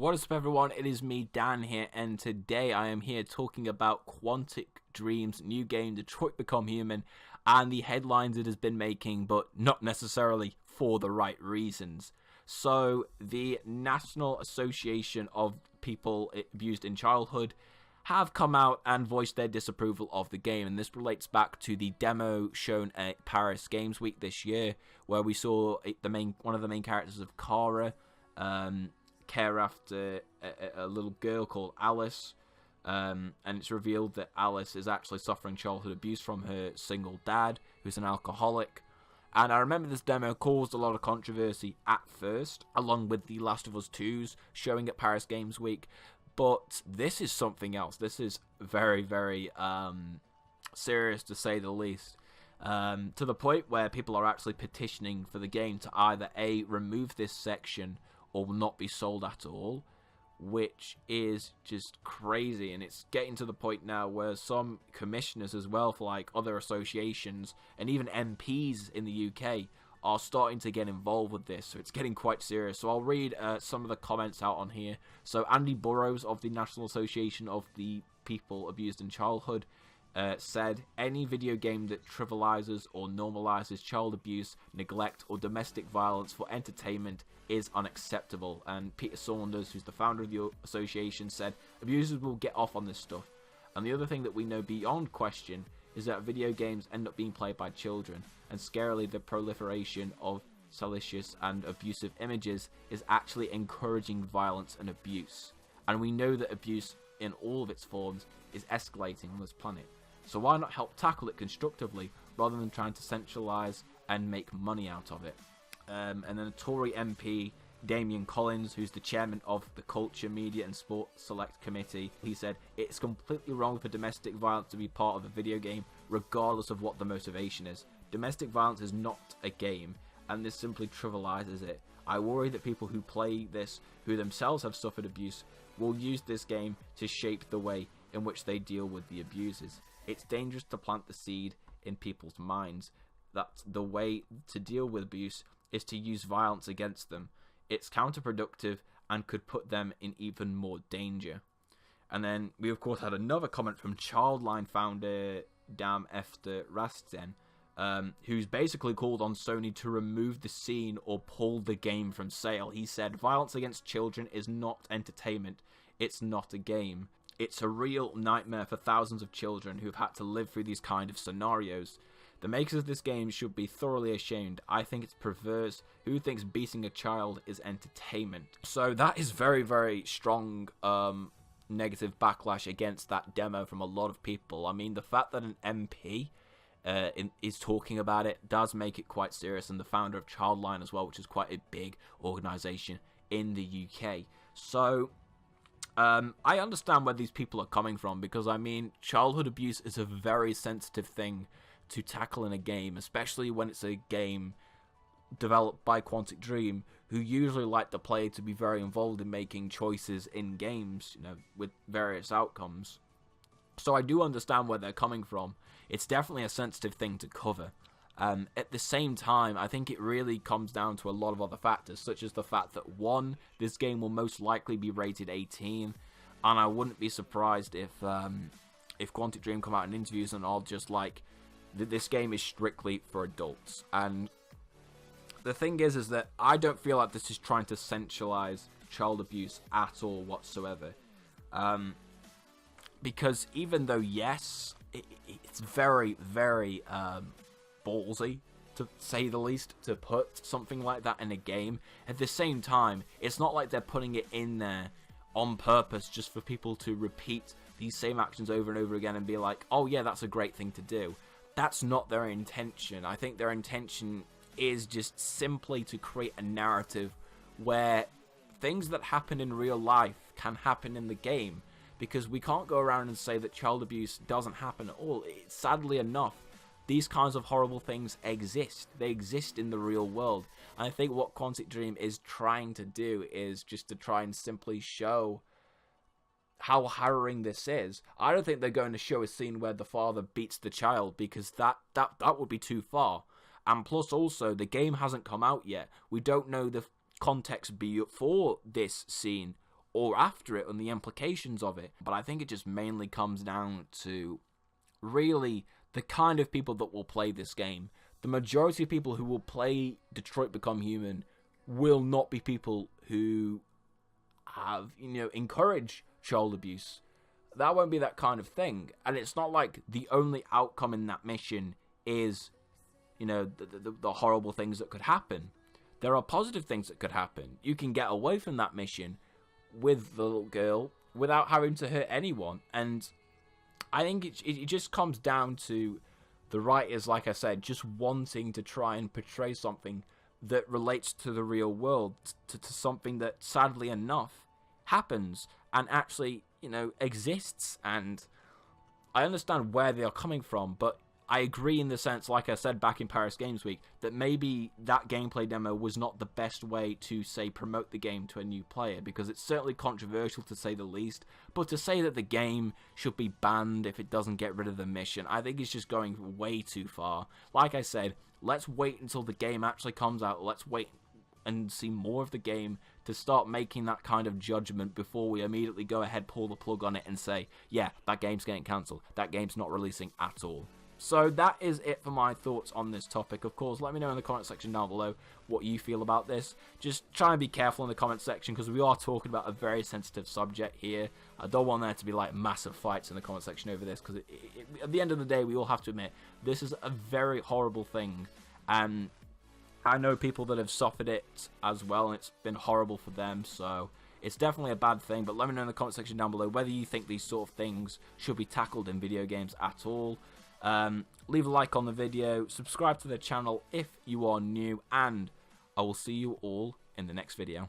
What is up, everyone? It is me, Dan, here, and today I am here talking about Quantic Dream's new game, Detroit Become Human, and the headlines it has been making, but not necessarily for the right reasons. So, the National Association of People Abused in Childhood have come out and voiced their disapproval of the game, and this relates back to the demo shown at Paris Games Week this year, where we saw one of the main characters of Kara care after a little girl called Alice, and it's revealed that Alice is actually suffering childhood abuse from her single dad, who's an alcoholic. And I remember this demo caused a lot of controversy at first, along with The Last of Us 2's showing at Paris Games Week. But this is something else. This is very, very serious, to say the least. To the point where people are actually petitioning for the game to either A, remove this section, or will not be sold at all, which is just crazy. And it's getting to the point now where some commissioners as well, for like other associations and even MPs in the UK, are starting to get involved with this, so it's getting quite serious. So I'll read some of the comments out on here. So Andy Burrows of the National Association of the People Abused in Childhood said, any video game that trivializes or normalizes child abuse, neglect, or domestic violence for entertainment is unacceptable. And Peter Saunders, who's the founder of the association, said, abusers will get off on this stuff. And the other thing that we know beyond question is that video games end up being played by children, and scarily the proliferation of salacious and abusive images is actually encouraging violence and abuse. And we know that abuse in all of its forms is escalating on this planet. So why not help tackle it constructively rather than trying to centralise and make money out of it? And then a Tory MP, Damien Collins, who's the chairman of the Culture, Media and Sport Select Committee, he said, it's completely wrong for domestic violence to be part of a video game, regardless of what the motivation is. Domestic violence is not a game, and this simply trivializes it. I worry that people who play this, who themselves have suffered abuse, will use this game to shape the way in which they deal with the abusers. It's dangerous to plant the seed in people's minds that the way to deal with abuse is to use violence against them. It's counterproductive and could put them in even more danger. And then we of course had another comment from Childline founder Dam Efter Rasten, who's basically called on Sony to remove the scene or pull the game from sale. He said, violence against children is not entertainment, it's not a game. It's a real nightmare for thousands of children who've had to live through these kind of scenarios. The makers of this game should be thoroughly ashamed. I think it's perverse. Who thinks beating a child is entertainment? So that is very, very strong negative backlash against that demo from a lot of people. I mean, the fact that an MP is talking about it does make it quite serious, and the founder of Childline as well, which is quite a big organisation in the UK. So I understand where these people are coming from, because I mean, childhood abuse is a very sensitive thing to tackle in a game, especially when it's a game developed by Quantic Dream, who usually like the player to be very involved in making choices in games, you know, with various outcomes. So I do understand where they're coming from. It's definitely a sensitive thing to cover. At the same time, I think it really comes down to a lot of other factors, such as the fact that, one, this game will most likely be rated 18, and I wouldn't be surprised if Quantic Dream come out in interviews and are just like, this game is strictly for adults. And the thing is that I don't feel like this is trying to centralize child abuse at all whatsoever. Because even though, yes, it's very, very ballsy, to say the least, to put something like that in a game, at the same time, it's not like they're putting it in there on purpose just for people to repeat these same actions over and over again and be like, oh yeah, that's a great thing to do. That's not their intention. I think their intention is just simply to create a narrative where things that happen in real life can happen in the game, because we can't go around and say that child abuse doesn't happen at all. Sadly enough, these kinds of horrible things exist. They exist in the real world. And I think what Quantic Dream is trying to do is just to try and simply show how harrowing this is. I don't think they're going to show a scene where the father beats the child, because that would be too far. And plus also, the game hasn't come out yet. We don't know the context for this scene or after it and the implications of it. But I think it just mainly comes down to really the kind of people that will play this game. The majority of people who will play Detroit Become Human will not be people who have, encourage child abuse. That won't be that kind of thing. And it's not like the only outcome in that mission is, the horrible things that could happen. There are positive things that could happen. You can get away from that mission with the little girl without having to hurt anyone. And I think it just comes down to the writers, like I said, just wanting to try and portray something that relates to the real world, to something that, sadly enough, happens and actually, exists. And I understand where they are coming from, but I agree in the sense, like I said back in Paris Games Week, that maybe that gameplay demo was not the best way to, say, promote the game to a new player, because it's certainly controversial to say the least, but to say that the game should be banned if it doesn't get rid of the mission, I think it's just going way too far. Like I said, let's wait until the game actually comes out, let's wait and see more of the game to start making that kind of judgment before we immediately go ahead, pull the plug on it and say, yeah, that game's getting cancelled, that game's not releasing at all. So that is it for my thoughts on this topic. Of course, let me know in the comment section down below what you feel about this. Just try and be careful in the comment section, because we are talking about a very sensitive subject here. I don't want there to be like massive fights in the comment section over this, because at the end of the day, we all have to admit, this is a very horrible thing. And I know people that have suffered it as well, and it's been horrible for them, so it's definitely a bad thing. But let me know in the comment section down below whether you think these sort of things should be tackled in video games at all. Leave a like on the video, subscribe to the channel if you are new, and I will see you all in the next video.